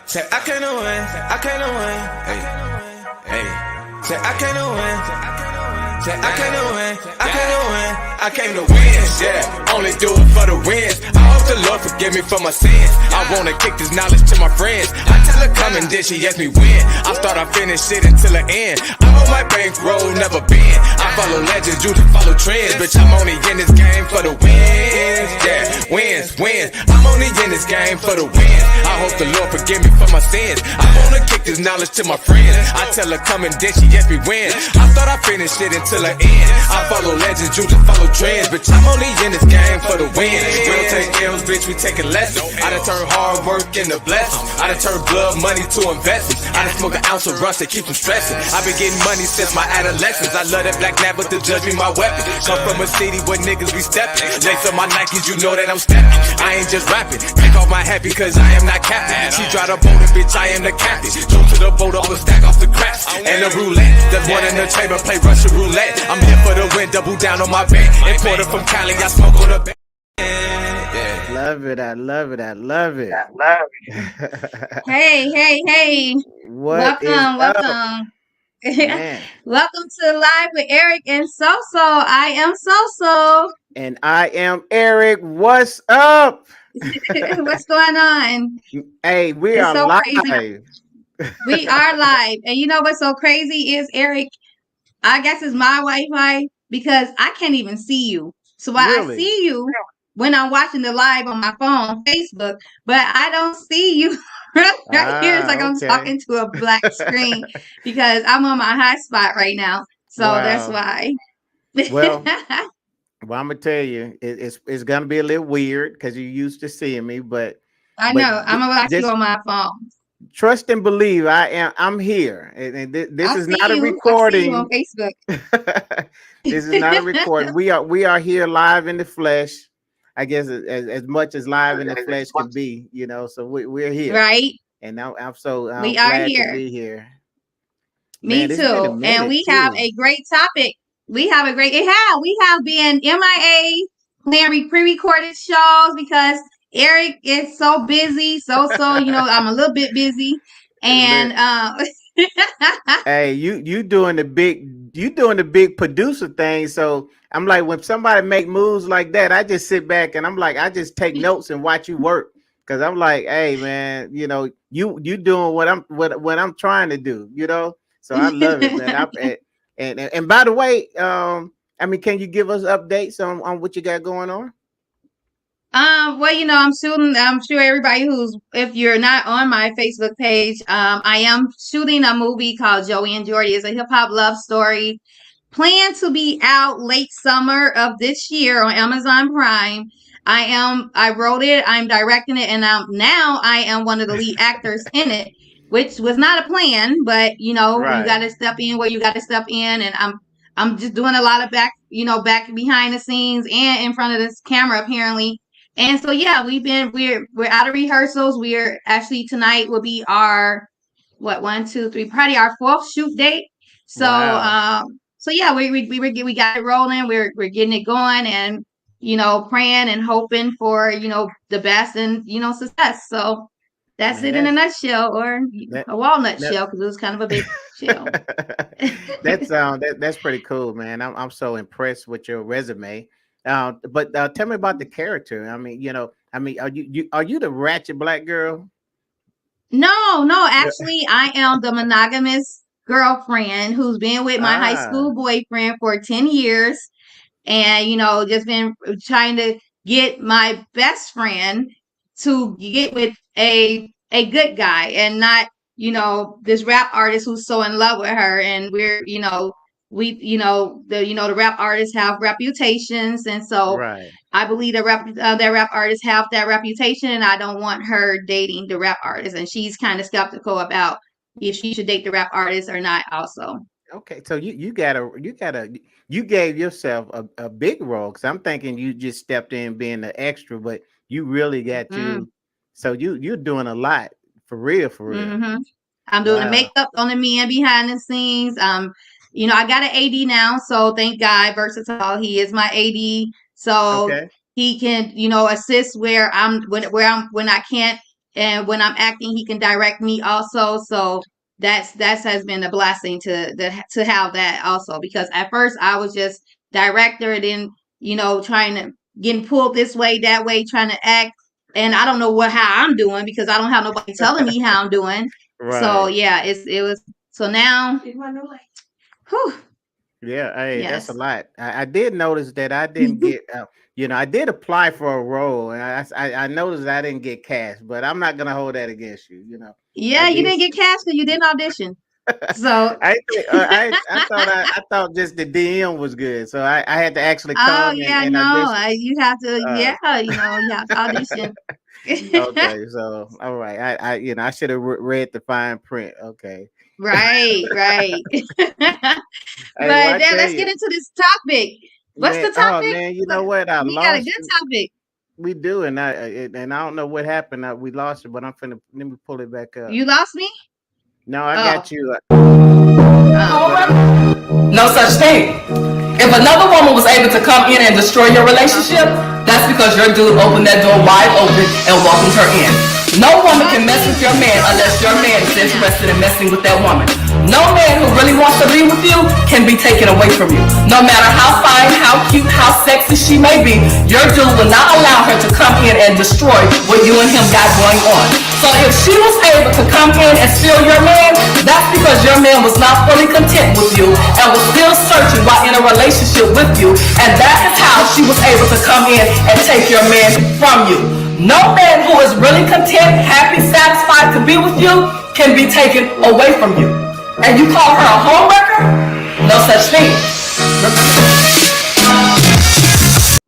Say I can't win, I can't win. Hey, hey. Say I can't win. Say I can't win, I can't win. I came to win, yeah. Only do it for the wins. I hope the Lord forgive me for my sins. I wanna kick this knowledge to my friends. I tell her come and then she ask me when. I start, I finish shit until the end. I'm on my bankroll, never been. I follow legends, you just follow trends. Bitch, I'm only in this game for the wins, yeah. Wins, wins. I'm only in this game for the wins. I hope the Lord forgive me for my sins. I wanna kick this knowledge to my friends. I tell her come and then she ask me when. I thought I finished it until the end. I follow legends, you just follow trends. Bitch, I'm only in this game for the win. We don't take L's, bitch, we taking lessons. I done turned hard work into blessings. I done turned blood money to investments. I done smoke an ounce of rush to keep them stressing. I've been getting money since my adolescence. I love that black nap, but the judge me my weapon. Come from a city where niggas be stepping. Lace on my Nikes, you know that I'm stepping. I ain't just rapping. Take off my hat because I am not captain. She drive the boat and bitch, I am the captain. Go to the boat, all the stack off the craps. And the roulette, there's one in the chamber, play Russian roulette. I'm here for the win, double down on my bet. Importer from Cali, I smoke on the bed. Love it, I love it, I love it. Hey. What is Welcome. Man. Welcome to Live with Eric and SoSo. I am SoSo. And I am Eric. What's up? What's going on? Hey, we It's are so live. crazy. We are live. And you know what's so crazy is, Eric, I guess it's my Wi-Fi because I can't even see you. So I see you when I'm watching the live on my phone, Facebook, but I don't see you right here. It's like I'm talking to a black screen because I'm on my hotspot right now. So that's why. Well, I'm gonna tell you, it's gonna be a little weird because you're used to seeing me, but I know I'm gonna watch you on my phone. Trust and believe, I'm here, and this is not a I see recording. you on Facebook. This is not a recording. We are here live in the flesh. I guess as much as live in the flesh can be, you know. So we're here, right? And I'm so we glad are here. to be here. Me too. And we have a great topic. We have been MIA playing pre-recorded shows because Eric is so busy. So you know, I'm a little bit busy. And hey, you doing the big producer thing. So I'm like, when somebody make moves like that, I just sit back and I'm like, I just take notes and watch you work. Cause I'm like, hey man, you know, you doing what I'm trying to do, you know. So I love it, man. And by the way, I mean, can you give us updates on what you got going on? Well, you know, I'm sure everybody if you're not on my Facebook page, I am shooting a movie called Joey and Jordy. It's a hip hop love story. Planned to be out late summer of this year on Amazon Prime. I wrote it, I'm directing it, and now I am one of the lead actors in it, which was not a plan, but you know, you gotta step in where you gotta step in, and I'm just doing a lot of back behind the scenes and in front of this camera apparently. And so yeah, we're out of rehearsals. We're actually tonight will be our probably our fourth shoot date. So so yeah, we got it rolling. We're getting it going, and you know, praying and hoping for, you know, the best and, you know, success. So that's it in a nutshell, or a walnut shell, because it was kind of a big shell. That's pretty cool, man. I'm so impressed with your resume. But tell me about the character. I mean, are you the ratchet black girl? No, actually, I am the monogamous girlfriend who's been with my high school boyfriend for 10 years. And, you know, just been trying to get my best friend to get with a good guy and not, you know, this rap artist who's so in love with her. And we're, you know, the rap artists have reputations. And so I believe that rap artists have that reputation, and I don't want her dating the rap artist. And she's kind of skeptical about if she should date the rap artist or not also. Okay, so you gave yourself a big role, because I'm thinking you just stepped in being the extra, but you really got to. So you're doing a lot for real. Mm-hmm. I'm doing the makeup on the men behind the scenes. You know, I got an AD now, so thank God, versatile. He is my AD, so he can, you know, assist when I can't and when I'm acting, he can direct me also. So that has been a blessing to have that also, because at first I was just director, and then trying to getting pulled this way, that way, trying to act, and I don't know how I'm doing because I don't have nobody telling me how I'm doing. So Right. yeah, it was so now. Whew, Yeah, hey, that's a yes. lot. I did notice that I didn't get, I did apply for a role, and I noticed I didn't get cast, but I'm not gonna hold that against you. I Yeah, you did. didn't get cast because you didn't audition. So, I thought just the DM was good, so I had to actually oh come yeah, and no, audition. you have to, Uh, yeah, you have to audition. okay, so all right, I should have read the fine print. Okay, Right, right. hey, well, But I then tell let's you, get into this topic. What's man. the Oh topic? man, you know what? I We got a lost. good topic. We do, and I don't know what happened. We lost it, but I'm finna let me pull it back up. You lost me? No, I got Oh, you. But oh. No such thing. If another woman was able to come in and destroy your relationship, that's because your dude opened that door wide open and welcomed her in. No woman can mess with your man unless your man is interested in messing with that woman. No man who really wants to be with you can be taken away from you. No matter how fine, how cute, how sexy she may be, your dude will not allow her to come in and destroy what you and him got going on. So if she was able to come in and steal your man, that's because your man was not fully content with you and was still searching while in a relationship with you. And that is how she was able to come in and take your man from you. No man who is really content, happy, satisfied to be with you can be taken away from you. And you call her a homewrecker? No such thing.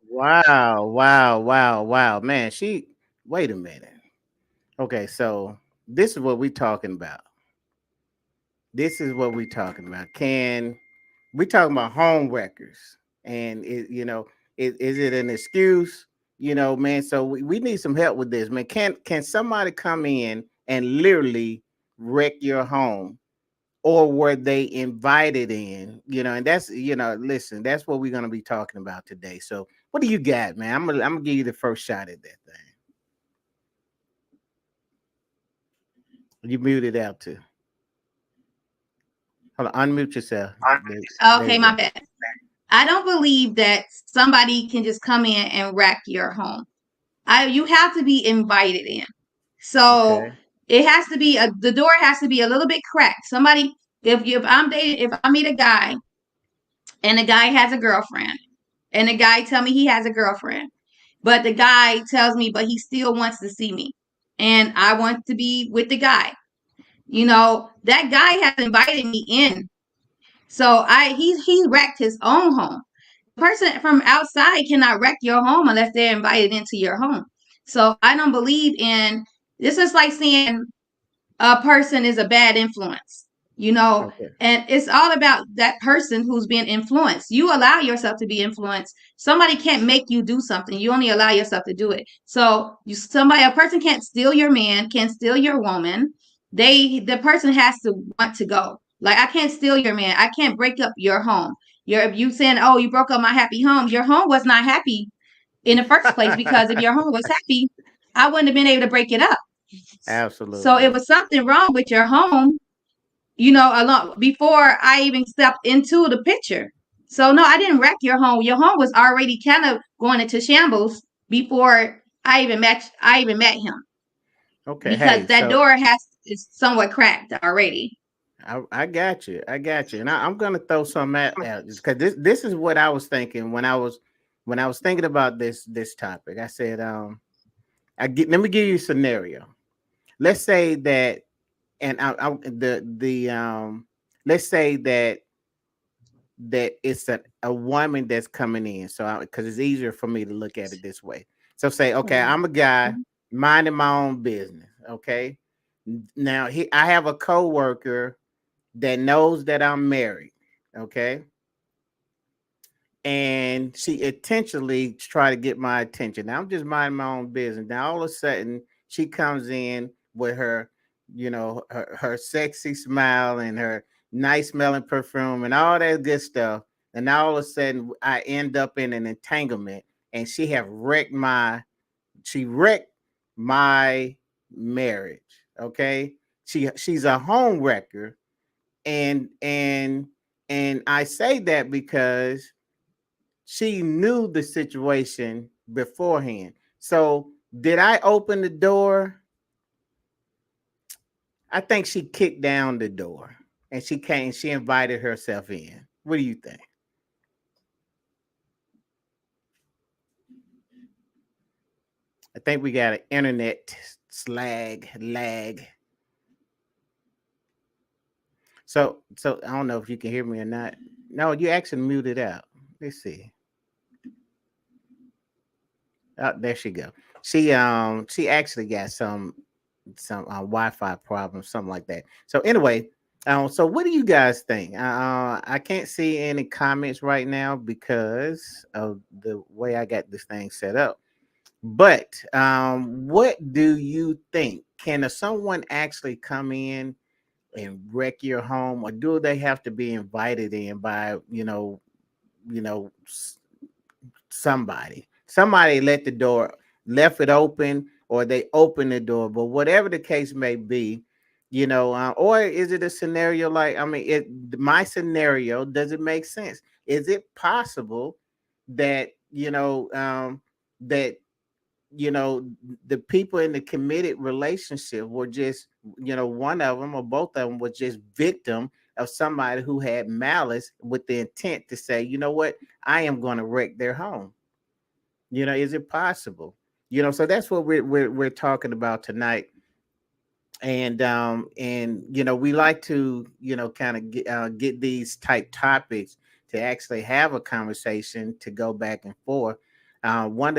wow, man. Wait a minute. Okay, so this is what we talking about. This is what we talking about. Can we talking about home wreckers? And is it an excuse? Man. So we need some help with this, man. Can somebody come in and literally wreck your home? Or were they invited in? And that's listen, that's what we're gonna be talking about today. So what do you got, man? I'm gonna give you the first shot at that thing. You muted out too. Hold on, unmute yourself. There Okay, you my go. bad. I don't believe that somebody can just come in and wreck your home. You have to be invited in. So Okay. it has to be the door has to be a little bit cracked. Somebody, if I'm dating, if I meet a guy and the guy has a girlfriend, and the guy tell me he has a girlfriend, but the guy tells me, but he still wants to see me, and I want to be with the guy. That guy has invited me in, so he wrecked his own home. Person from outside cannot wreck your home unless they're invited into your home. So I don't believe in this. Is like saying a person is a bad influence, Okay. and it's all about that person who's being influenced. You allow yourself to be influenced. Somebody can't make you do something. You only allow yourself to do it. So a person can't steal your man, can't steal your woman. The person has to want to go. Like, I can't steal your man. I can't break up your home. You saying, oh, you broke up my happy home. Your home was not happy in the first place, because if your home was happy, I wouldn't have been able to break it up. So Absolutely. it was something wrong with your home, a lot before I even stepped into the picture. So no, I didn't wreck your home. Your home was already kind of going into shambles before I even met him, Okay. because Hey, that so door is somewhat cracked already. I got you. I got you. And I'm gonna throw some out because this is what I was thinking when I was thinking about this topic. I said, let me give you a scenario. Let's say that, and let's say that it's a woman that's coming in. So because it's easier for me to look at it this way. So say, okay, I'm a guy minding my own business. Okay. Now I have a coworker that knows that I'm married. Okay. And she intentionally try to get my attention. Now I'm just minding my own business. Now all of a sudden she comes in with her sexy smile and her nice smelling perfume and all that good stuff. And now all of a sudden I end up in an entanglement, and she wrecked my marriage. Okay, she's a home wrecker, and I say that because she knew the situation beforehand. So did I open the door? I think she kicked down the door and she came, she invited herself in. What do you think? I think we got an internet lag. So I don't know if you can hear me or not. No, you actually muted out. Let's see. Oh, there she go. She actually got some Wi-Fi problems, something like that. So anyway, so what do you guys think? I can't see any comments right now because of the way I got this thing set up. But what do you think? Can someone actually come in and wreck your home, or do they have to be invited in by you know somebody let the door left it open, or they open the door, but whatever the case may be, or is it a scenario like, I mean, my scenario, does it make sense? Is it possible that that the people in the committed relationship were just, one of them or both of them was just victim of somebody who had malice with the intent to say, you know what, I am going to wreck their home? Is it possible? So that's what we're talking about tonight. And we like to kind of get these type topics to actually have a conversation, to go back and forth. One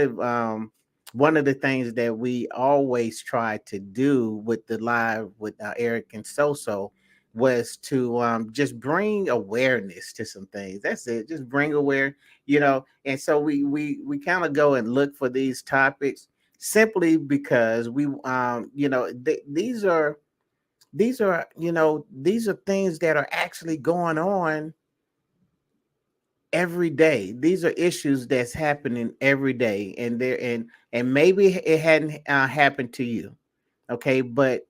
of the things that we always try to do with the live with Eric and SoSo was to just bring awareness to some things. That's it. Just bring aware, and so we kind of go and look for these topics simply because we these are things that are actually going on every day. These are issues that's happening every day, and maybe it hadn't happened to you, okay, but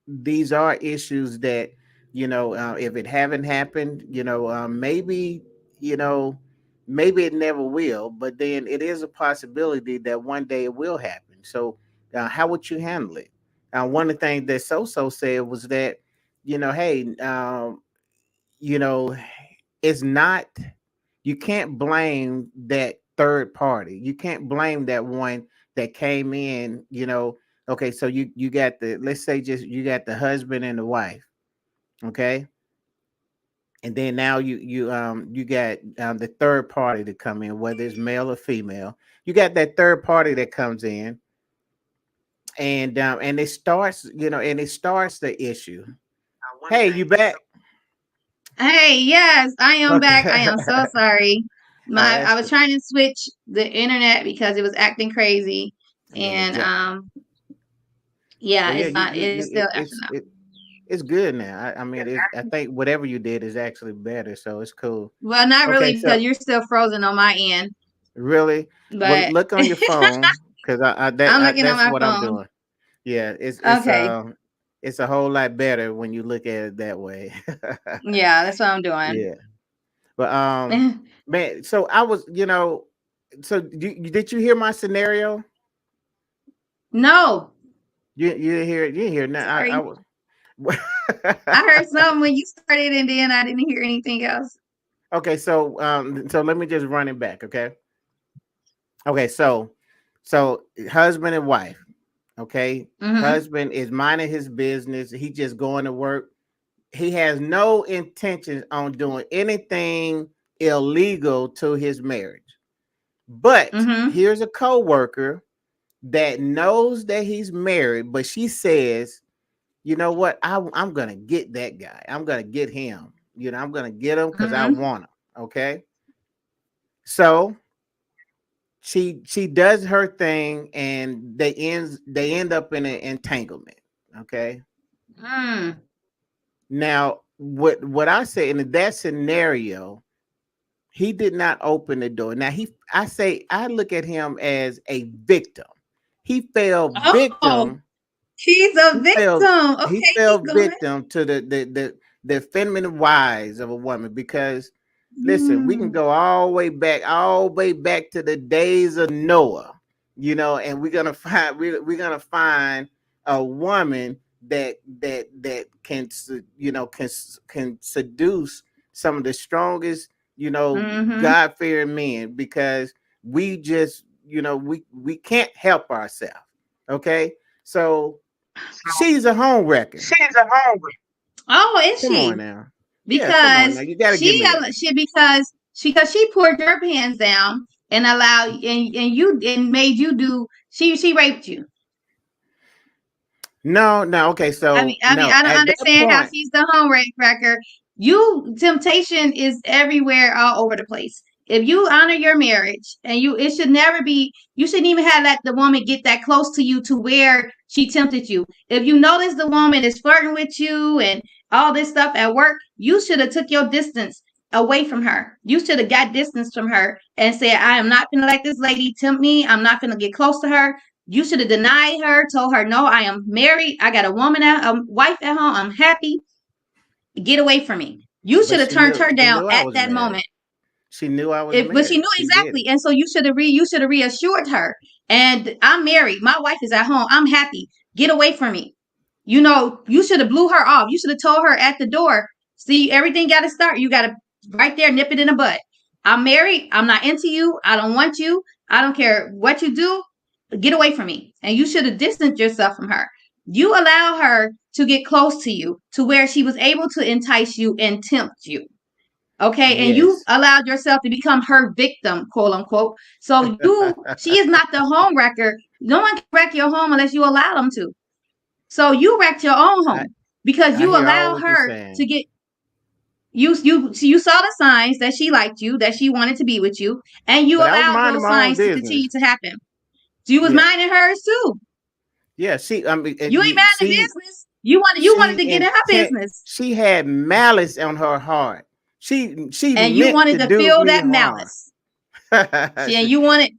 these are issues that if it haven't happened, you know maybe it never will, but then it is a possibility that one day it will happen. So how would you handle it? One of the things that SoSo said was that, hey, you know it's not, you can't blame that third party. You can't blame that one that came in, okay, so you got the, let's say, just you got the husband and the wife, okay, and then now you got the third party to come in, whether it's male or female. You got that third party that comes in, and it starts the issue. Hey, you back? Hey, yes, I am back. I Okay. am so sorry. I That's was good. trying to switch the internet because it was acting crazy, Yeah, and exactly. yeah, Well, yeah, it's not. It's still acting up. it's good now. I mean, I think whatever you did is actually better, so it's cool. Well, not Okay, really because so you're still frozen on my end, really, well, but look on your phone, because I'm looking on that's my what I'm phone. doing. Yeah, Okay, it's a whole lot better when you look at it that way. yeah, that's what I'm doing. Yeah, but man, so I was, so did you hear my scenario? No, You didn't hear it. You didn't hear it. No, I sorry. was. I heard something when you started, and then I didn't hear anything else. Okay, so let me just run it back, okay? Okay, so husband and wife, okay? Mm-hmm. Husband is minding his business. He just going to work. He has no intention on doing anything illegal to his marriage. But Mm-hmm. here's a coworker that knows that he's married, but she says, you know what? I'm gonna get that guy. I'm gonna get him. I'm gonna get him because I Mm-hmm. want him. Okay. So she does her thing, and they end up in an entanglement. Okay. Mm. Now, what I say in that scenario, he did not open the door. Now I look at him as a victim. He fell Oh, victim. He's a He fell, victim. he Okay, fell keep going. victim to the feminine wise of a woman because listen, we can Mm, go all the way back to the days of Noah, you know, and we're gonna find a woman that can can seduce some of the strongest, you know, mm-hmm. God fearing men because we just, you know, we can't help ourselves. Okay, so she's a home wrecker. Oh, is Come on she? now. Yeah, come on now. Because You gotta give me that. she poured your pants down and allowed and you and made you do she raped you. No, no. Okay, so no. I don't At that understand how point, she's the home wrecker. You temptation is everywhere, all over the place. If you honor your marriage, and it should never be, you shouldn't even have let the woman get that close to you to where she tempted you. If you notice the woman is flirting with you and all this stuff at work, you should have took your distance away from her. You should have got distance from her and said, I am not gonna let this lady tempt me. I'm not gonna get close to her. You should have denied her, told her, no, I am married. I got a wife at home. I'm happy. Get away from me. You should but have turned her she down knew I at was that married. moment. She knew I was But she married. knew She did exactly. it. And so you should have reassured her. And I'm married. My wife is at home. I'm happy. Get away from me. You know, you should have blew her off. You should have told her at the door, see, everything got to start. You got to right there, nip it in the bud. I'm married. I'm not into you. I don't want you. I don't care what you do. Get away from me. And you should have distanced yourself from her. You allow her to get close to you to where she was able to entice you and tempt you. Okay. And you Yes. allowed yourself to become her victim, quote unquote. So she is not the home wrecker. No one can wreck your home unless you allow them to. So you wrecked your own I, home because I you hear all allow what you're her to saying. get you saw the signs that she liked you, that she wanted to be with you, and you But I was allowed minding those my own signs to continue business. to happen. You was Yeah. minding hers too. Yeah. She I mean You ain't mind the she business. You wanted to get in her business. she had malice on her heart. She And you meant to wanted to do feel me that harm. malice. See, and you wanted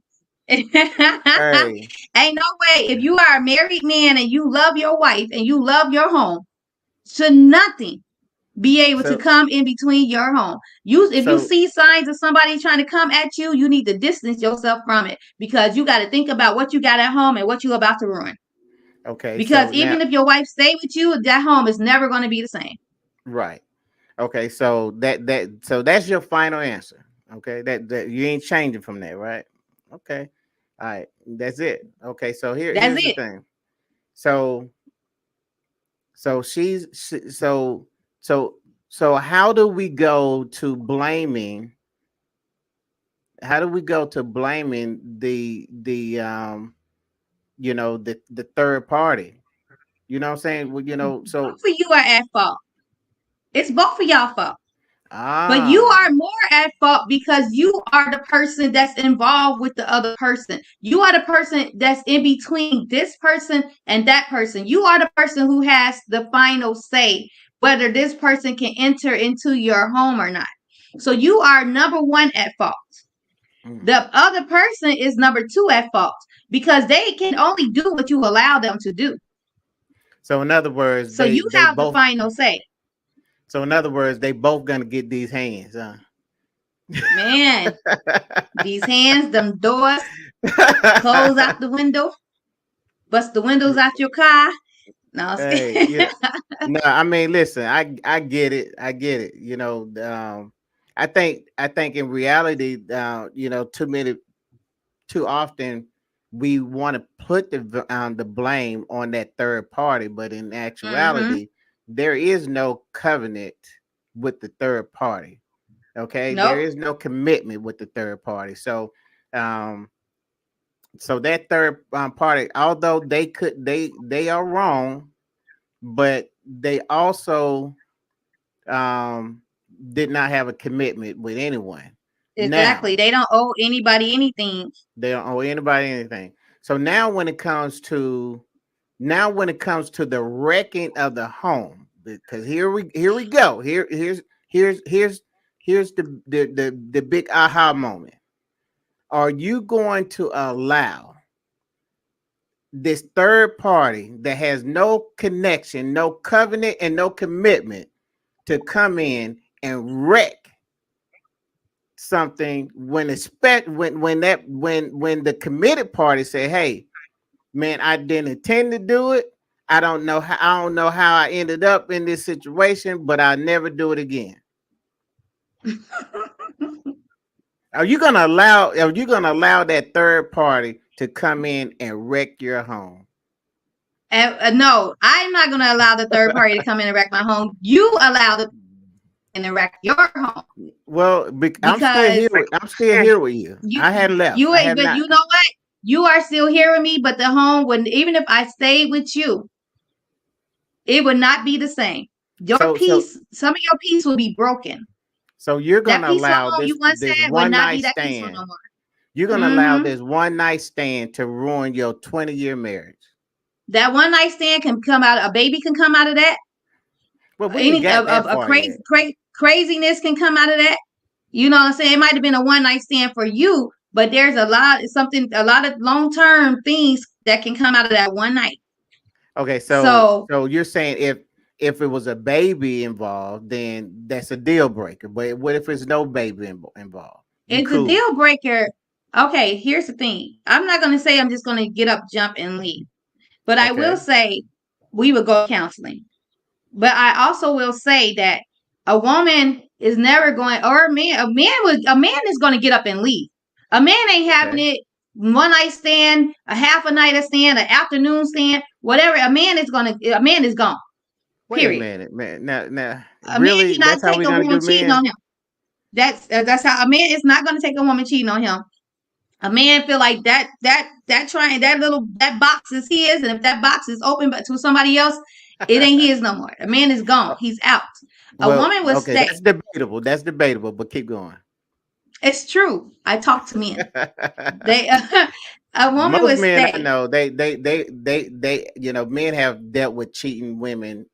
ain't Hey. no way. If you are a married man and you love your wife and you love your home, should nothing be able to So come in between your home. If you so see signs of somebody trying to come at you, you need to distance yourself from it because you got to think about what you got at home and what you're about to ruin. okay, Because so even now if your wife stay with you, that home is never going to be the same. right. Okay, so that's your final answer. Okay, that you ain't changing from that, right? Okay, all right, that's it. Okay, so That's here's the it. thing. So so she's she, so so how do we go to blaming? How do we go to blaming the you know the third party? You know what I'm saying? Well, you know, Both so of you are at fault. It's both of y'all fault. But you ah, are more at fault because you are the person that's involved with the other person. You are the person that's in between this person and that person. You are the person who has the final say whether this person can enter into your home or not. So you are number one at fault. mm. The other person is number two at fault because they can only do what you allow them to do. So in other words, So you they have the both. final say. So in other words, they both gonna get these hands, huh? Man, these hands, them doors, close out the window, bust the windows out your car. No, Hey, you know, no, I mean, listen, I get it, I get it. You know, I think in reality, you know, too often we want to put the blame on that third party, but in mm-hmm. actuality, there is no covenant with the third party. Okay, there Nope. is no commitment with the third party. Um, so that third party, although they are wrong, but they also um did not have a commitment with anyone. Now Exactly. They don't owe anybody anything. they don't owe anybody anything. So now when it comes to the wrecking of the home, because here we go. Here's the big aha moment. Are you going to allow this third party that has no connection, no covenant, and no commitment to come in and wreck something when the committed party say, hey, man, I didn't intend to do it. I don't know how I ended up in this situation, but I'll never do it again. Are you gonna allow that third party to come in and wreck your home? No, I'm not going to allow the third party to come in and wreck my home. You allow the and wreck your home. Well, I'm still here with you. I hadn't left. You know what? You are still here with me, but the home wouldn't. Even if I stayed with you, it would not be the same. Some of your peace will be broken. So you're gonna allow this one night stand. No, you're gonna allow this one night stand to ruin your 20-year marriage. That one night stand can come out. A baby can come out of that. Well, craziness can come out of that. You know what I'm saying? It might have been a one night stand for you, but there's a lot of long-term things that can come out of that one night. Okay, so you're saying if it was a baby involved, then that's a deal breaker. But what if there's no baby involved? It's a deal breaker. Okay, here's the thing. I'm not going to say I'm just going to get up, jump, and leave. But I will say we would go counseling. But I also will say that a woman is never going, or a man is going to get up and leave. A man ain't having it one night stand, a half a night stand, an afternoon stand, whatever. A man is gone. Wait period. A minute, man. Now, really, that's how we gonna do cheating on him. That's how a man is not going to take a woman cheating on him. A man feel like that box is his, and if that box is open but to somebody else, it ain't his no more. A man is gone. He's out. A woman would stay. That's debatable, but keep going. It's true. I talk to men. A woman would stay. No, they men have dealt with cheating women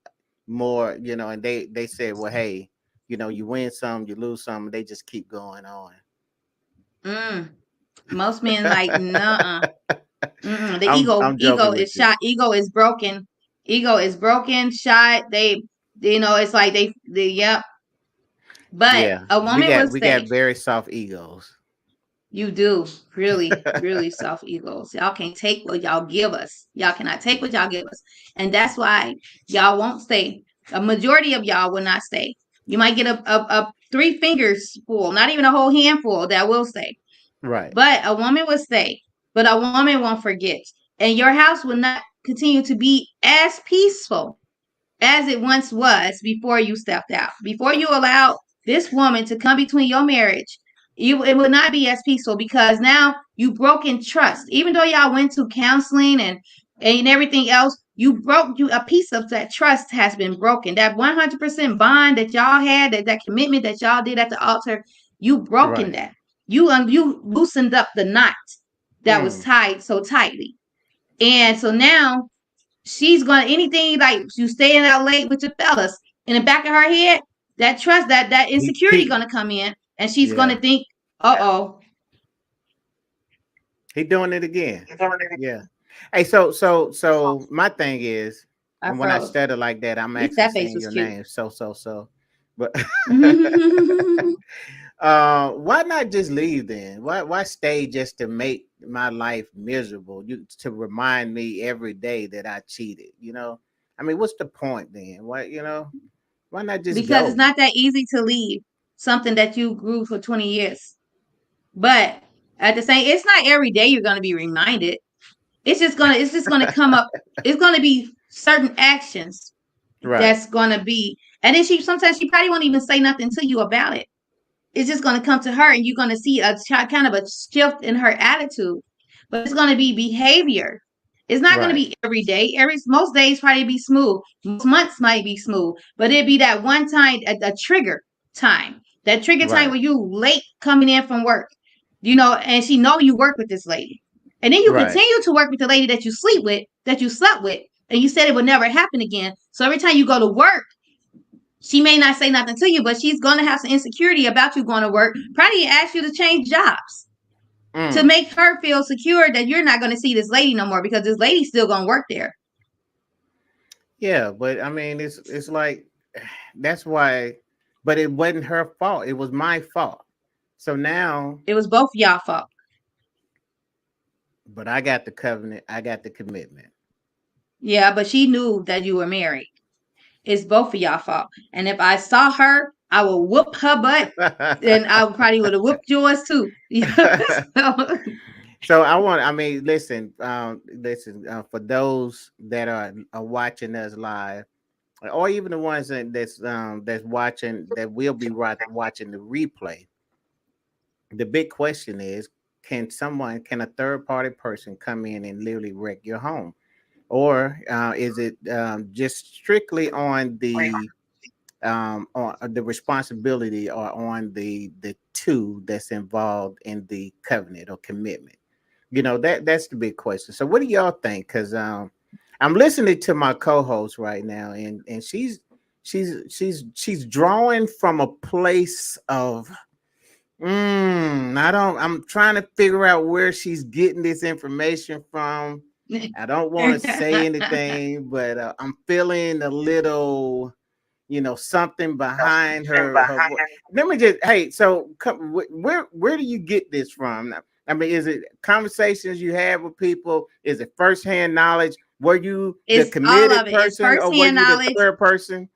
more, and they said, well, hey, you win some, you lose some, and they just keep going on. Most men like, nuh-uh. The ego is shot. Ego is broken. Ego is broken, shot. It's like yep. But a woman we got very soft egos. You do. Really, really soft egos. Y'all can't take what y'all give us. Y'all cannot take what y'all give us. And that's why y'all won't stay. A majority of y'all will not stay. You might get a 3 fingers full, not even a whole handful that will stay. Right. But a woman will stay. But a woman won't forget. And your house will not continue to be as peaceful as it once was before you stepped out. Before you allowed this woman to come between your marriage, it would not be as peaceful because now you broken trust. Even though y'all went to counseling and everything else, a piece of that trust has been broken. That 100% bond that y'all had, that commitment that y'all did at the altar, you broken that. You loosened up the knot that was tied so tightly. And so now she's going to, anything like you staying out late with your fellas, in the back of her head, that trust, that insecurity going to come in, and she's going to think, uh-oh. He doing it again. Yeah. Hey, so my thing is, and when I stutter like that, I'm actually saying your name. So. But why not just leave then? Why stay just to make my life miserable? To remind me every day that I cheated. I mean, what's the point then? Why not just because it's not that easy to leave something that you grew for 20 years. But at the same, it's not every day you're going to be reminded. It's just gonna come up. It's gonna be certain actions that's gonna be, and then sometimes she probably won't even say nothing to you about it. It's just gonna come to her, and you're gonna see a kind of a shift in her attitude. But it's gonna be behavior. It's not gonna be every day. Most days probably be smooth. Most months might be smooth, but it'd be that one time, a trigger time. That trigger time where you late coming in from work, and she know you work with this lady. And then you continue to work with the lady that you slept with, and you said it would never happen again. So every time you go to work, she may not say nothing to you, but she's going to have some insecurity about you going to work. Probably ask you to change jobs. to make her feel secure that you're not going to see this lady no more, because this lady's still going to work there. Yeah, but I mean, it's like that's why. But it wasn't her fault. It was my fault. So now it was both y'all fault. But I got the covenant. I got the commitment. Yeah, but she knew that you were married. It's both of y'all fault. And if I saw her, I would whoop her butt, and I probably would have whooped yours too. So I mean, listen, for those that are watching us live, or even the ones that's watching, that will be watching the replay. The big question is, can a third party person come in and literally wreck your home? Or is it just strictly on the responsibility, or on the two that's involved in the covenant or commitment? That's the big question. So what do y'all think? Because I'm listening to my co-host right now, and she's drawing from a place of I'm trying to figure out where she's getting this information from. I don't want to say anything, but I'm feeling a little, something behind her. Let me just, hey, so where do you get this from? I mean, is it conversations you have with people? Is it firsthand knowledge? Were you the committed person, or were you the third person?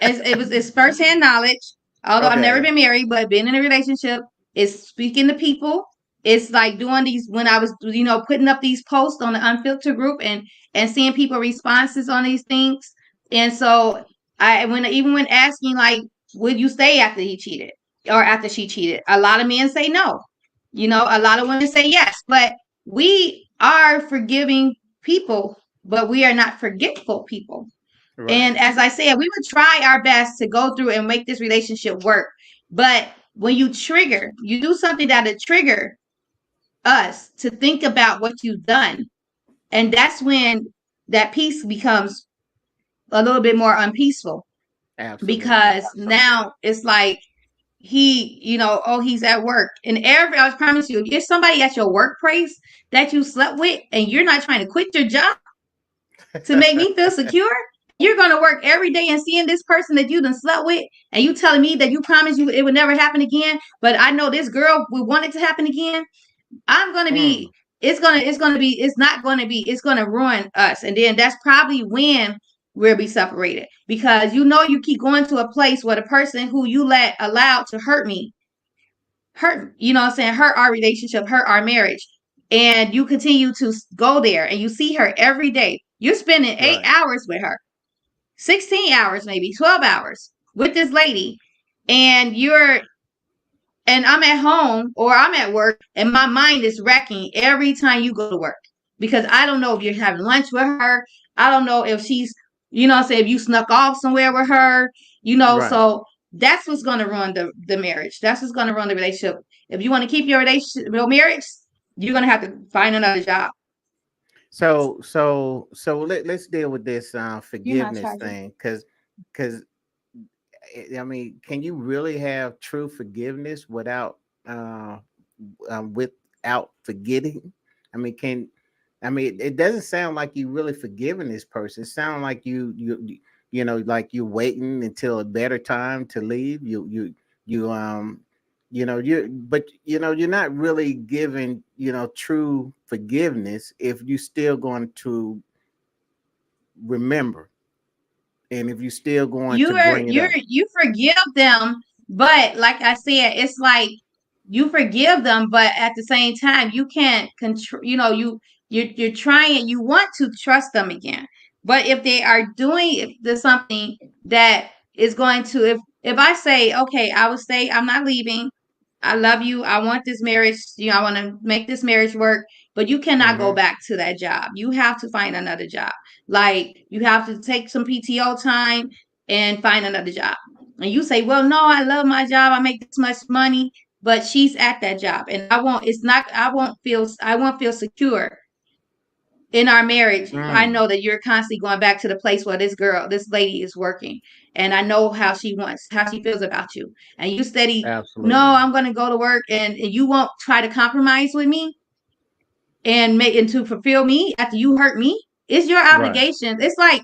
It's firsthand knowledge. Although I've never been married, but being in a relationship is speaking to people. It's like doing these, when I was, putting up these posts on the Unfiltered group and seeing people responses on these things. And so when asking, like, would you stay after he cheated or after she cheated? A lot of men say no. A lot of women say yes. But we are forgiving people, but we are not forgetful people. Right. And as I said, we would try our best to go through and make this relationship work. But when you do something that'll trigger us to think about what you've done. And that's when that peace becomes a little bit more unpeaceful. Absolutely. Because now it's like he's at work. And I promise you, if somebody at your workplace that you slept with and you're not trying to quit your job to make me feel secure, you're going to work every day and seeing this person that you done slept with, and you telling me that you promised you it would never happen again, but I know this girl would want it to happen again. I'm going to be, it's going to ruin us. And then that's probably when we'll be separated, because you keep going to a place where the person who you allowed to hurt our relationship, hurt our marriage, and you continue to go there and you see her every day. You're spending 8 hours with her. 16 hours, maybe 12 hours with this lady, and I'm at home or I'm at work, and my mind is racking every time you go to work, because I don't know if you're having lunch with her. I don't know if she's, if you snuck off somewhere with her, so that's what's going to ruin the marriage. That's what's going to ruin the relationship. If you want to keep your marriage, you're going to have to find another job. So let's deal with this forgiveness thing, because I mean, can you really have true forgiveness without forgetting? I mean, it doesn't sound like you really forgiving this person. It sounds like like you're waiting until a better time to leave. You're not really giving, true forgiveness if you're still going to remember, and if you're still going to bring it up. You forgive them, but like I said, it's like you forgive them, but at the same time, you can't control. You're trying. You want to trust them again, but if they are doing something that is going to, if I say, okay, I will stay, I'm not leaving. I love you. I want this marriage. I want to make this marriage work, but you cannot go back to that job. You have to find another job. Like, you have to take some PTO time and find another job. And you say, well, no, I love my job. I make this much money, but she's at that job, and I won't feel secure in our marriage, I know that you're constantly going back to the place where this lady is working, and I know how she feels about you, and you steady, no, Absolutely. I'm going to go to work, and you won't try to compromise with me and to fulfill me after you hurt me. It's your Right. obligation. It's like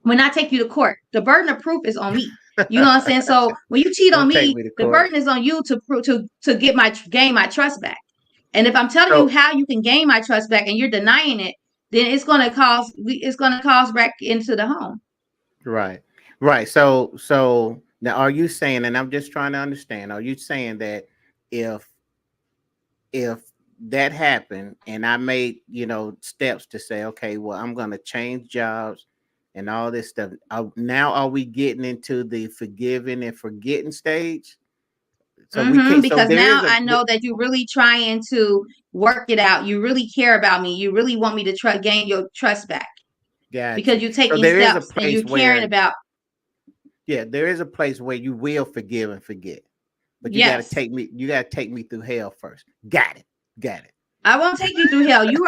when I take you to court, the burden of proof is on me. You know what I'm saying? So when you cheat on Don't take me, me to the court. burden is on you to gain my trust back. And if I'm telling you So how you can gain my trust back and you're denying it, then it's gonna cause back into the home. right. Right. So now are you saying, and I'm just trying to understand, are you saying that if if that happened and I made, steps to say, okay, well, I'm gonna change jobs and all this stuff. Now are we getting into the forgiving and forgetting stage? So we can't, so Because there now is a I know that you're really trying to work it out. You really care about me. You really want me to gain your trust back because gotcha. you're So taking there is a steps and place you're caring where, about. yeah, there is a place where you will forgive and forget. But Yes, you gotta take me through hell first. Got it. Got it. I won't take you through hell. You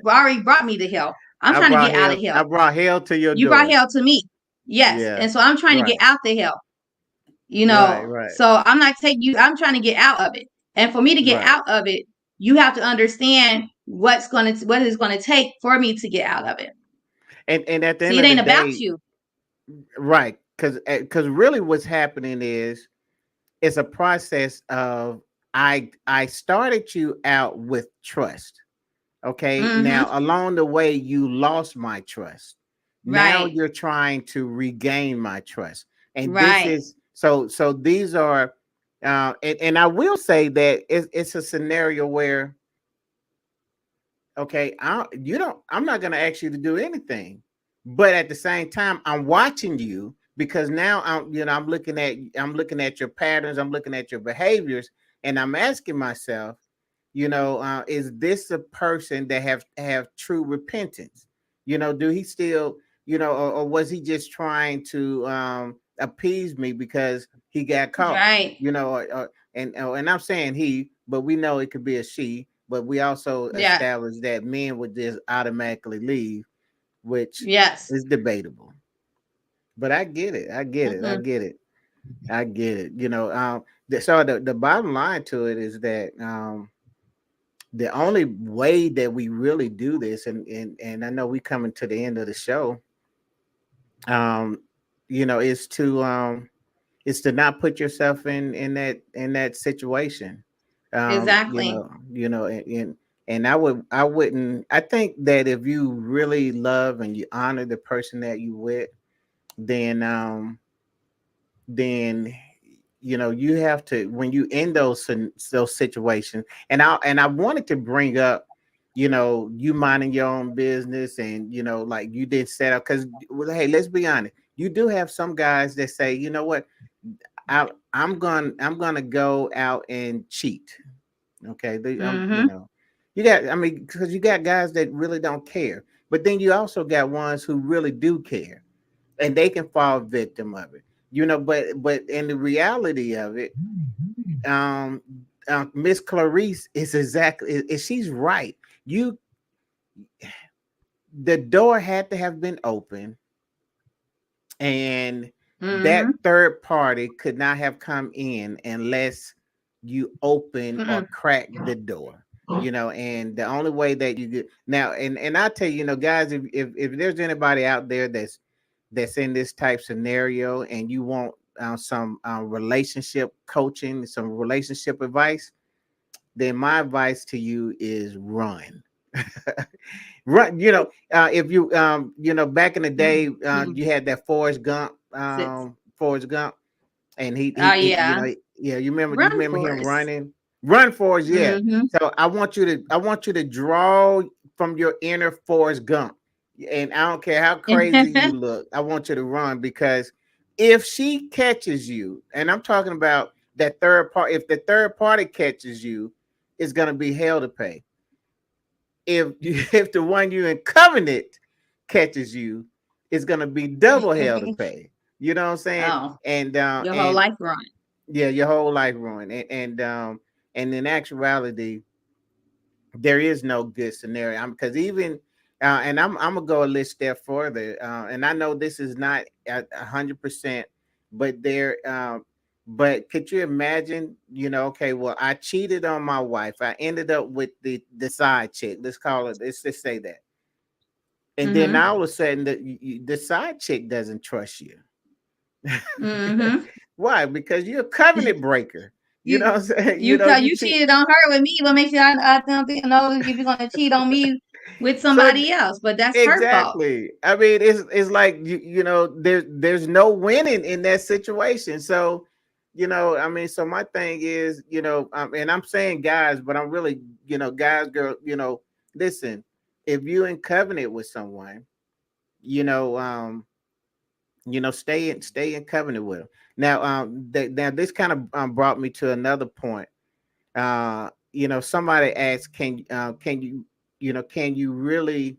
already brought me to hell. I'm trying to get out of I hell. brought hell to your You brought door. hell to me. Yes. Yeah. And so I'm trying to get Right. out the hell, Right. Right. So I'm not taking you, I'm trying to get out of it. And for me to get Right. out of it, you have to understand what it's gonna take for me to get out of it. And at the See, end it of the ain't about day, you. right? Because really, what's happening is it's a process of I started you out with trust. Okay. Mm-hmm. Now along the way, you lost my trust. Now Right. you're trying to regain my trust. And this Right. is so these are and I will say that it's a scenario where okay, I'm not gonna ask you to do anything. But at the same time, I'm watching you because now I'm looking at your patterns, I'm looking at your behaviors, and I'm asking myself, is this a person that have true repentance? Do he still, or was he just trying to appease me because he got caught? Right. And I'm saying he, but we know it could be a she. But we also Yeah. established that men would just automatically leave, which Yes. is debatable. But I get it. I get it. I Mm-hmm. get it. I get it. So the bottom line to it is that the only way that we really do this, and I know we coming to the end of the show, um, is to not put yourself in that situation. Exactly. And I think that if you really love and you honor the person that you with, then then you have to, when you in those situations, and I wanted to bring up, you minding your own business, and like you did set up, because hey, let's be honest, you do have some guys that say, you know what, I'm gonna go out and cheat. Okay, Mm-hmm. you got, I mean, because you got guys that really don't care, but then you also got ones who really do care, and they can fall victim of it. But in the reality of it, um, Miss Clarice is exactly, she's right. The door had to have been open, and that Mm-hmm. third party could not have come in unless you open or Mm-mm. crack the door. And the only way that you get now, and I tell you, guys, if there's anybody out there that's in this type scenario, and you want some relationship coaching, some relationship advice, then my advice to you is run. Run. If you back in the day, Mm-hmm. you had that Six. Forrest Gump, and Oh he yeah. yeah, you Run remember for him us. running, run Forrest, yeah. Mm-hmm. So I want you to draw from your inner Forrest Gump, and I don't care how crazy you look, I want you to run, because if she catches you, and I'm talking about that third part, if the third party catches you, it's gonna be hell to pay. If the one you in covenant catches you, it's gonna be double hell to pay. You know what I'm saying? Oh, your whole And life run. yeah, your whole life ruined. And in actuality, there is no good scenario. Because even And I'm gonna go a little step further. And I know this is not at 100%, but but could you imagine? Okay, well, I cheated on my wife. I ended up with the side chick. Let's call it. Let's just say that. And then Mm-hmm. all of a sudden, the side chick doesn't trust you. Mm-hmm. Why? Because you're a covenant breaker. You know You what I'm saying? You you cheat. cheated on her with me. What makes you I don't think know if you're gonna cheat on me with So somebody else, but that's her fault. exactly. I mean, it's like there's no winning in that situation. So, I mean, so my thing is, and I'm saying guys, but I'm really, guys, girl, listen, if you in covenant with someone, you know, um, stay in covenant with them. Now, now this kind of brought me to another point. Somebody asked, can you, can you really?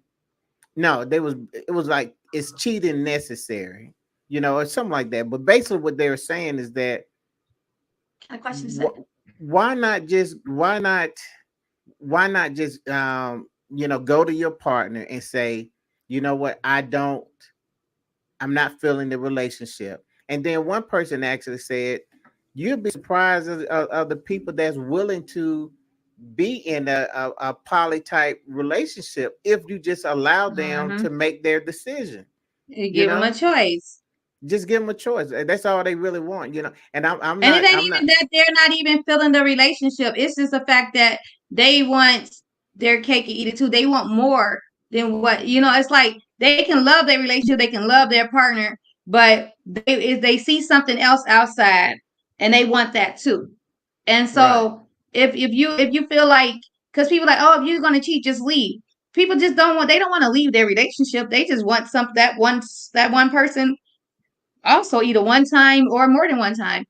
No, it was like, is cheating necessary? Or something like that. But basically, what they were saying is that What kind of question is that? why not just go to your partner and say, you know what, I'm not feeling the relationship. And then one person actually said, you'd be surprised of the people that's willing to be in a poly type relationship if you just allow them Mm-hmm. to make their decision. You You give them a know, choice. just give them a choice. That's all they really want. And And it ain't I'm not. even that they're not even feeling the relationship. It's just the fact that they want their cake and eat it too. They want more than what it's like they can love their relationship, they can love their partner, but if they see something else outside and they want that too. And Right. so if you feel like because people are like, oh, if you're gonna cheat, just leave. People just don't want to leave their relationship. They just want that one person also either one time or more than one time.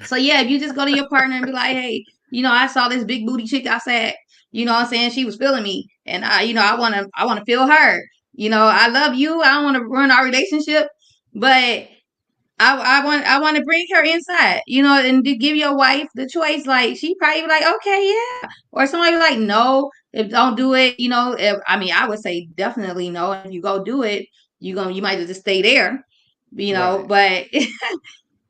So yeah, if you just go to your partner and be like, hey, I saw this big booty chick outside, what I'm saying, she was feeling me. And I wanna feel her. I love you. I don't want to ruin our relationship, but I want to bring her inside, and to give your wife the choice. Like she probably be like, okay, yeah. Or somebody be like, no, if don't do it, if I mean I would say definitely no. If you go do it, you might just stay there, Right. but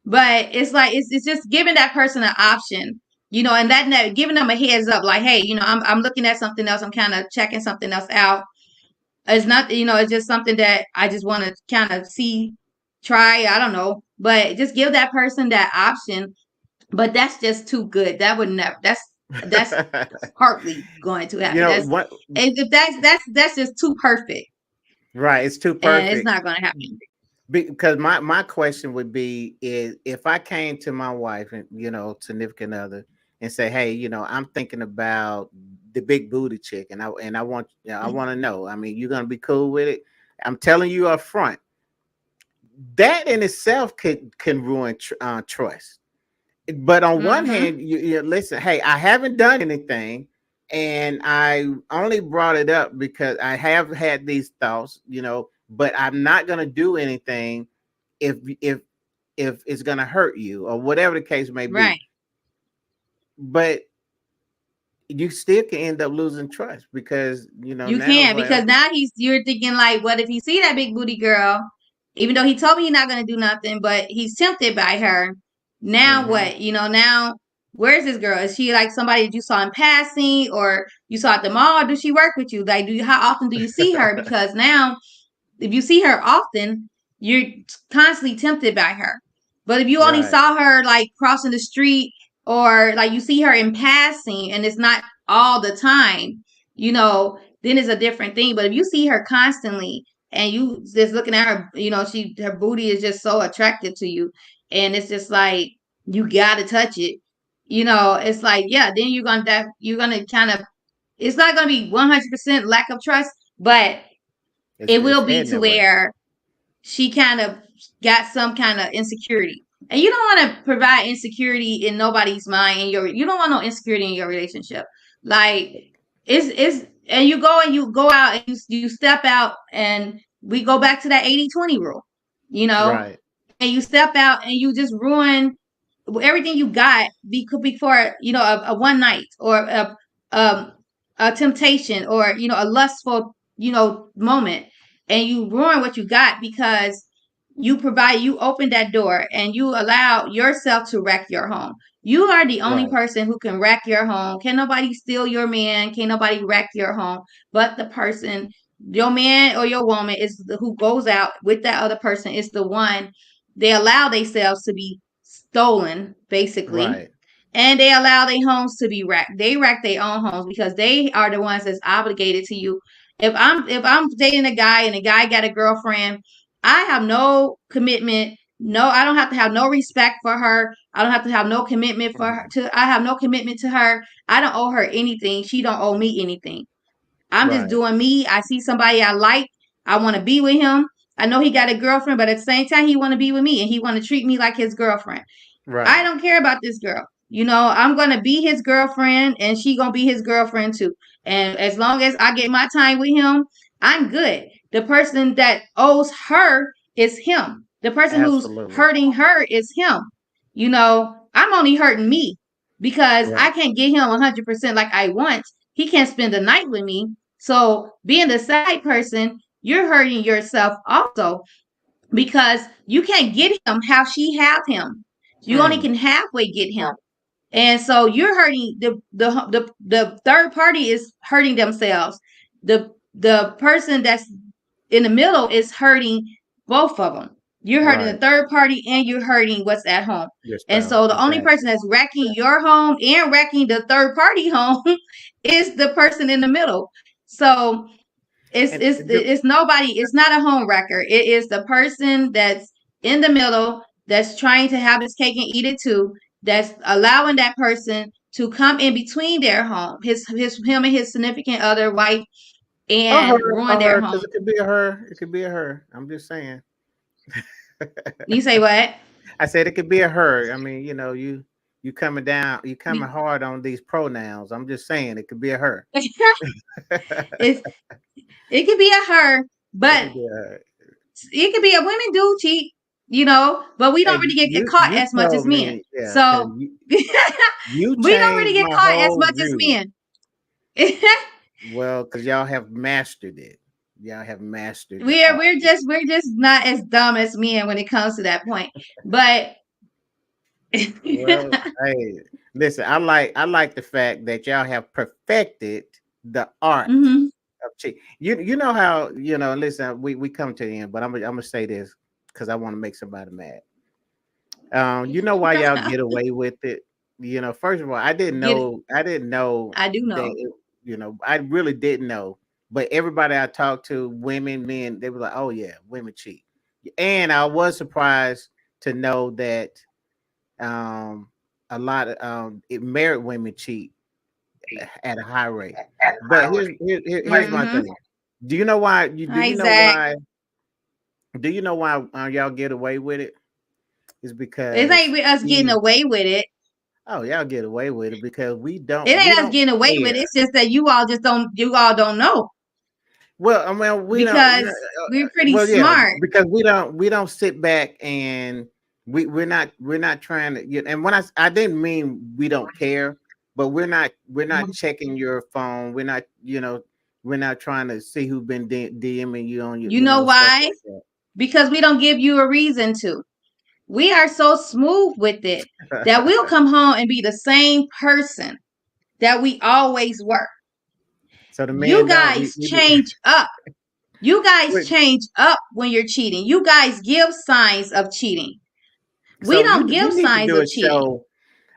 but it's like it's just giving that person an option, and that giving them a heads up, like, hey, I'm looking at something else. I'm kind of checking something else out. It's not, it's just something that I just want to kind of see, try. I don't know, but just give that person that option. But that's just too good. That would never. That's hardly going to happen. That's What? if that's just too perfect, Right. It's too and it's perfect. not going to happen. Because my question would be is, if I came to my wife and significant other and say, hey, I'm thinking about the big booty chick, and I want I want to know, I mean, you're gonna be cool with it? I'm telling you up front, that in itself can ruin trust. But on one Mm-hmm. hand, you listen, hey, I haven't done anything, and I only brought it up because I have had these thoughts, but I'm not gonna do anything if if if it's gonna hurt you or whatever the case may be. Right. But you still can end up losing trust because You now it's can't like, because okay, now you're thinking like, what if he see that big booty girl, even though he told me he's not gonna do nothing, but he's tempted by her. Now mm-hmm, what? Now where's this girl? Is she like somebody that you saw in passing or you saw at the mall? Or does she work with you? Like, how often do you see her? Because now if you see her often, you're constantly tempted by her. But if you only right, saw her like crossing the street or like you see her in passing and it's not all the time, then it's a different thing. But if you see her constantly and you just looking at her, her booty is just so attractive to you, and it's just like you gotta touch it. It's like, yeah, then you're gonna kind of, it's not gonna be 100% lack of trust, but it it's will be heading to that way. where she kind of got some kind of insecurity. And you don't want to provide insecurity in nobody's mind, and you don't want no insecurity in your relationship. Like and you go out and you step out, and we go back to that 80-20 rule, Right. and you step out and you just ruin everything you got before, a one night or a temptation or, a lustful moment, and you ruin what you got because you open that door and you allow yourself to wreck your home. You are the only Right. person who can wreck your home. Can nobody steal your man? Can nobody wreck your home? But the person, your man or your woman, who goes out with that other person is the one they allow themselves to be stolen, basically. Right. And they allow their homes to be wrecked. They wreck their own homes because they are the ones that's obligated to you. If I'm dating a guy and a guy got a girlfriend, I have no commitment. No, I don't have to have no respect for her. I don't have to have no commitment for her. I have no commitment to her. I don't owe her anything. She don't owe me anything. I'm just Right. doing me. I see somebody I like. I want to be with him. I know he got a girlfriend, but at the same time, he want to be with me and he want to treat me like his girlfriend. I Right. don't care about this girl. I'm gonna be his girlfriend, and she gonna be his girlfriend too. And as long as I get my time with him, I'm good. The person that owes her is him. The person who's Absolutely. hurting her is him. I'm only hurting me because I Right. can't get him 100% like I want. He can't spend the night with me. So being the side person, you're hurting yourself also because you can't get him how she have him. You only Mm. can halfway get him. And so you're hurting the third party is hurting themselves. The person that's in the middle is hurting both of them. You're hurting the Right. third party and you're hurting what's at home. Your And spouse. so the only person Exactly. that's wrecking your home and wrecking the third party home is the person in the middle. So it's And it's it's nobody. It's not a home wrecker. It is the person that's in the middle that's trying to have his cake and eat it too. That's allowing that person to come in between their home, him and his significant other wife, and ruin a their her, home. because it could be a her. It could be a her. I'm just saying. You say what? I said it could be a her. I mean, you coming down, you coming hard on these pronouns. I'm just saying it could be a her. it's it could be a her, It but could be a her. it could be a women do cheat, but we don't Hey, really get you caught you as much as told men. me, yeah, because So you we don't really changed get my caught as whole much as view. men. Well, because y'all have mastered it. Y'all have mastered the we're art. we're just not as dumb as men when it comes to that point. But Well, hey, listen, I like the fact that y'all have perfected the art hmm of cheat. You know how, listen, we come to the end, but I'm gonna say this because I want to make somebody mad. You know why y'all get away with it? First of all, get it. I didn't know I do that know. I really didn't know. But everybody I talked to, women, men, they were like, "Oh yeah, women cheat." And I was surprised to know that um a lot of married women cheat at a high rate. But here's my hmm thing. Do you know why? Do Hi, you know Zach. why? Do you know why y'all get away with it? It's It ain't because with us getting we away with it. oh y'all get away with it because It we ain't us don't getting away with it. care. It's just that you all don't know Well, I mean, we don't. because we're pretty Well, yeah, smart. because we don't sit back and we're not trying to. And when I didn't mean we don't care, but we're not checking your phone. We're not trying to see who's been DMing you on your You know stuff why? like Because we don't give you a reason to. We are so smooth with it that we'll that. come home and be the same person that we always were. So the You men don't. guys change up. You guys Wait, change up when you're cheating. You guys give signs of cheating. We so don't we give need to signs do of a cheating. show.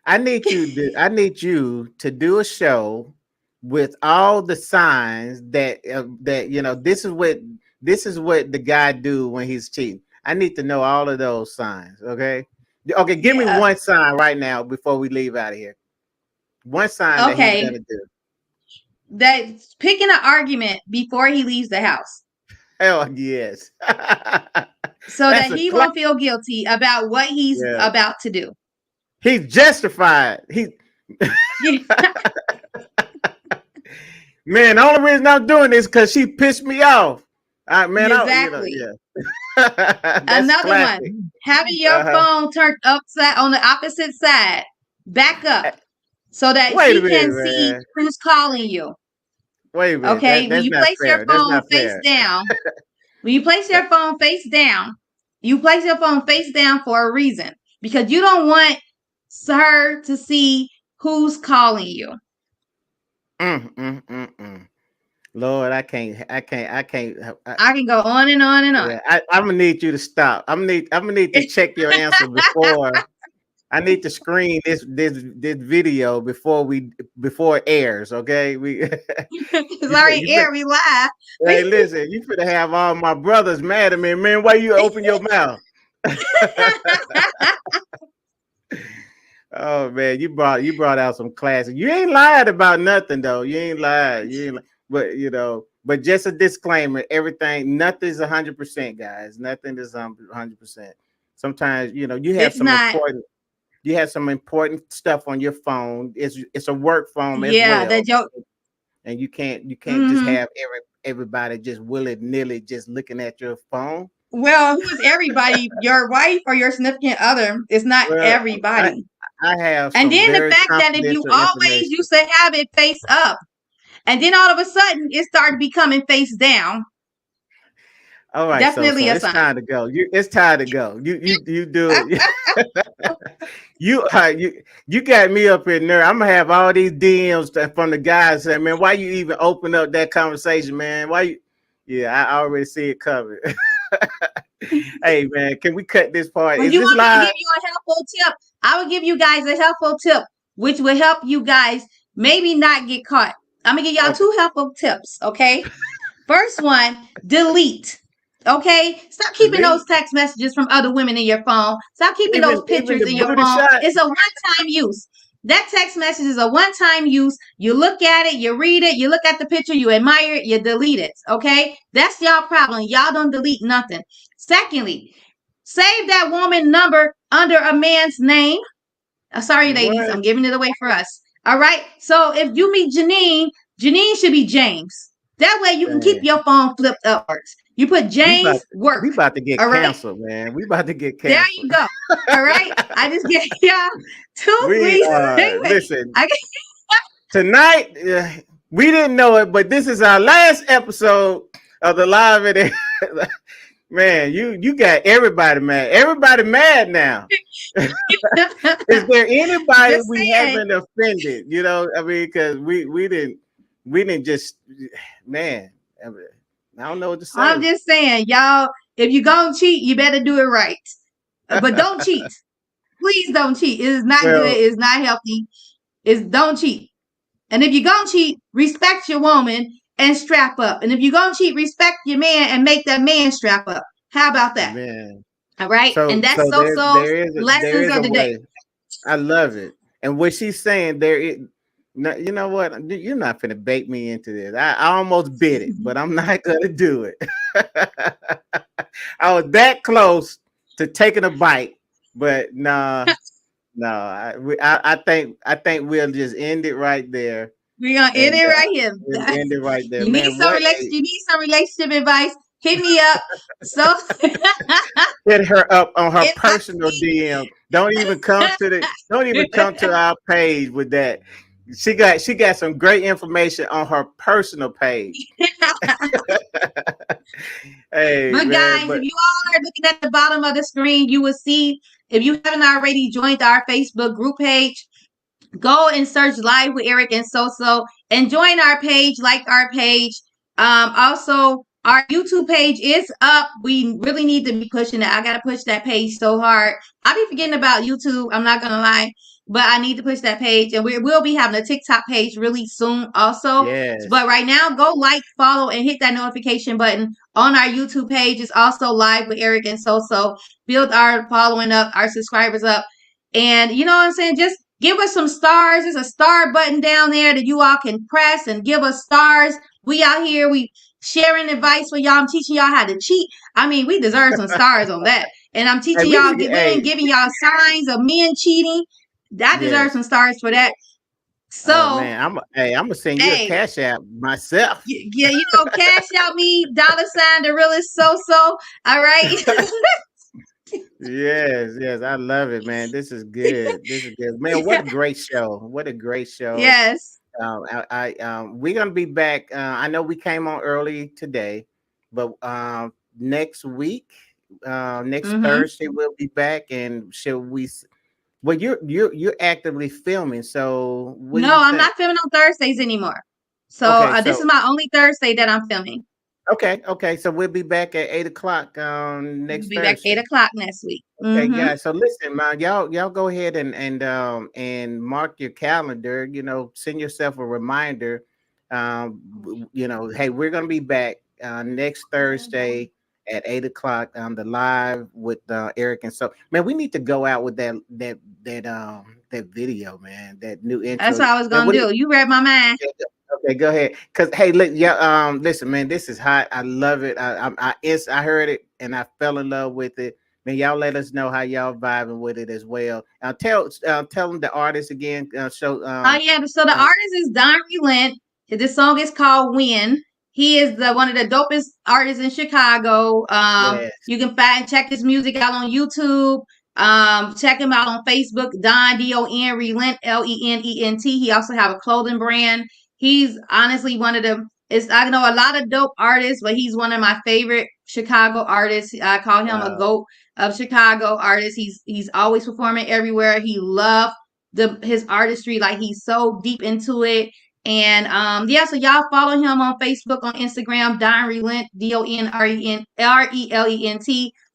I need you to do a show with all the signs that this is what the guy do when he's cheating. I need to know all of those signs. Okay, give me Yeah. one sign right now before we leave out of here. One sign that he's Okay. gonna do. That's picking an argument before he leaves the house Hell yes. so That's that a he class. won't feel guilty about what he's Yeah, about to do. he's justified. Man, the only reason I'm doing this because she pissed me off. Man, Exactly. yeah. That's Another classic. one, having your Uh-huh. phone turned upside on the opposite side, back up so that Wait a she minute, can see man. who's calling you. Wait a minute. Okay, when That's you not place your fair. That's phone not face fair. down, when you place your phone face down, you place your phone face down for a reason because you don't want her to see who's calling you. Lord, I can't. I can go on and on and on. Yeah, I'm gonna need you to stop. I'm gonna need to check your answer before. I need to screen this video before it airs. Okay, It's you, already you, aired. We live. hey, listen, you finna have all my brothers mad at me, man. Why you open your mouth? Oh man, you brought out some classic. You ain't lied about nothing though. You ain't lied. But but just a disclaimer: nothing's 100%, guys. Nothing is 100%. Sometimes you have It's not. you have some important stuff on your phone. It's a work phone as Yeah, well, that joke. and you can't just have everybody just willy-nilly just looking at your phone. Well, who is everybody? Your wife or your significant other is not Well, everybody. I have And some then the very fact that if you confidential always information. used to have it face up, and then all of a sudden it started becoming face down. All right, Definitely so a it's sign. time to go. It's time to go. You do it. You got me up in there. I'm gonna have all these DMs from the guys saying, "Man, why you even open up that conversation, man? Why you?" Yeah, I already see it covered. Hey, man, can we cut this part? When Is you this want me to live? give you a helpful tip, I will give you guys a helpful tip, which will help you guys maybe not get caught. I'm gonna give y'all Okay. 2 helpful tips. Okay. First one, delete. Okay, stop keeping those Delete. text messages from other women in your phone. Stop keeping Even those pictures the in your booty phone. shot. It's a one-time use. That text message is a one-time use. You look at it, you read it, you look at the picture, you admire it, you delete it. Okay, that's y'all problem. Y'all don't delete nothing. Secondly, save that woman number under a man's name. Sorry, ladies, What? I'm giving it away for us. All right. So if you meet Janine, Janine should be James. That way you can keep Dang. your phone flipped upwards. You put James We work. about to get All right. canceled, man. We about to get There canceled. you go. All right. I just gave y'all 2 We reasons. listen. Tonight, we didn't know it, but this is our last episode of the live video. Man, you got everybody mad. Everybody mad now. Is there anybody Just we saying. haven't offended? I mean, because we didn't just, man. I don't know what to say. I'm just saying, y'all, if you're going to cheat, you better do it right. But don't cheat. Please don't cheat. It is not Well, good. It's not healthy. Don't cheat. And if you're going to cheat, respect your woman and strap up. And if you're going to cheat, respect your man and make that man strap up. How about that? man. All right. So And that's there SoSo's there lessons is of a the day. way. I love it. And what she's saying there is, you know what? You're not gonna bait me into this. I almost bit it, but I'm not gonna do it. I was that close to taking a bite, but nah. I think we'll just end it right there. We're gonna end And it right here. we'll end it right there, You need man. you need some relationship advice. Hit me up. So Hit her up on her inbox personal me. DM. Don't even come to our page with that. She got some great information on her personal page. Hey, But man, guys, if you all are looking at the bottom of the screen, you will see, if you haven't already joined our Facebook group page, go and search Live with Eric and SoSo and join our page, like our page. Also, our YouTube page is up. We really need to be pushing it. I got to push that page so hard. I'll be forgetting about YouTube. I'm not going to lie, but I need to push that page. And we will be having a TikTok page really soon also. yes. But right now, go like, follow, and hit that notification button on our YouTube page. It's also Live with Eric and SoSo. Build our following up, our subscribers up. And you know what I'm saying? Just give us some stars. There's a star button down there that you all can press and give us stars. We out here, we sharing advice for y'all. I'm teaching y'all how to cheat. I mean, we deserve some stars on that. And I'm teaching y'all, giving y'all signs of men cheating. I deserve some stars for that. So, oh, man, I'm gonna send you a cash app myself. Yeah, cash out me, $ the realest SoSo. All right. Yes, I love it, man. This is good. Man. What a great show! What a great show! Yes. We're gonna be back. I know we came on early today, but next week, next Thursday, we'll be back. And shall we? Well, you're actively filming, so what do No, you I'm think? not filming on Thursdays anymore. So Okay, this is my only Thursday that I'm filming. Okay. So we'll be back at 8 o'clock We'll next be back Thursday. 8 o'clock next week. Okay, guys. So listen, man, y'all go ahead and mark your calendar. You know, send yourself a reminder. Hey, we're gonna be back next Thursday at 8 o'clock on the live with Eric. And so, man, we need to go out with that video, man. That new intro. That's what I was gonna do. You read my mind. Okay, go ahead. Cause hey, listen, man, this is hot. I love it. I heard it and I fell in love with it. Man, y'all let us know how y'all vibing with it as well. Tell them the artist again. So the artist is Don Relent. This song is called Win. He is one of the dopest artists in Chicago. Yes. You can check his music out on YouTube. Check him out on Facebook, Don Don Relent Lent. He also have a clothing brand. He's honestly one of the. I know a lot of dope artists, but he's one of my favorite Chicago artists. I call him a GOAT of Chicago artists. He's always performing everywhere. He loved his artistry, like he's so deep into it. And so y'all follow him on Facebook, on Instagram, Don Relent, DonRelent,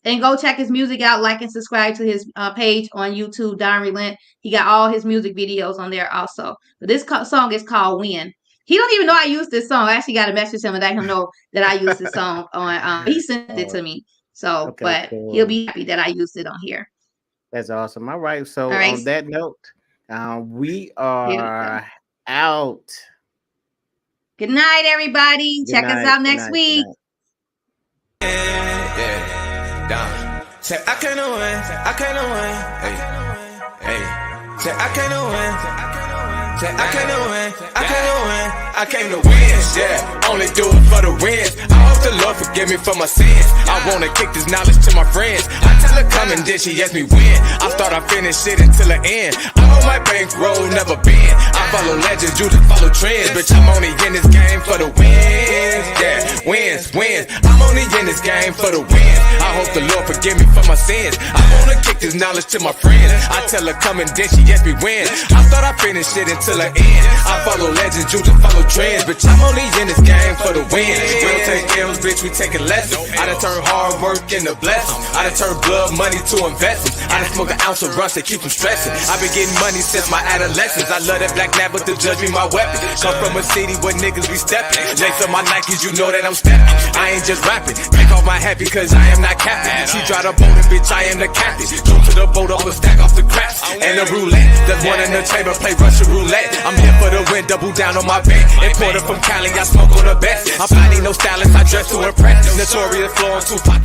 and go check his music out, like and subscribe to his page on YouTube, Don Relent. He got all his music videos on there also. But this song is called Win. He don't even know I used this song. I actually got to message him and let him know that I used this song on. He sent it to me. So, cool. He'll be happy that I used it on here. That's awesome. All right. So on that note, we are out. Good night, everybody. Check us out next week. Say I can't win. Hey. Say I can't win. Say I can't win. I came to win, yeah. Only do it for the wins. I hope the Lord forgive me for my sins. I wanna kick this knowledge to my friends. I tell her come and then she ask me when. I thought I finished shit until the end. I'm on my bankroll, never been. I follow legends, you just follow trends. Bitch, I'm only in this game for the wins. Yeah, wins. I'm only in this game for the wins. I hope the Lord forgive me for my sins. I wanna kick this knowledge to my friends. I tell her come and then she ask me when. I thought I finished shit until the end. I follow legends, you just follow trends. Bitch, I'm only in this game for the win. We don't take L's, bitch, we taking lessons. I done turn hard work into blessings. I done turn blood money to investments. I done smoke an ounce of rush to keep them stressing. I've been getting money since my adolescence. I love that black nap, but to judge me my weapon. Come from a city where niggas be stepping. Lace up my Nikes, you know that I'm stepping. I ain't just rapping. Take off my hat because I am not captain. She drive the boat and bitch, I am the captain. Go to the boat up and stack off the craps. And the roulette. There's one in the chamber, play Russian roulette. I'm here for the win, double down on my bet. Imported from Cali, I smoke on the best. I'm finding no stylist, I dress to impress. Notorious flow on Tupac.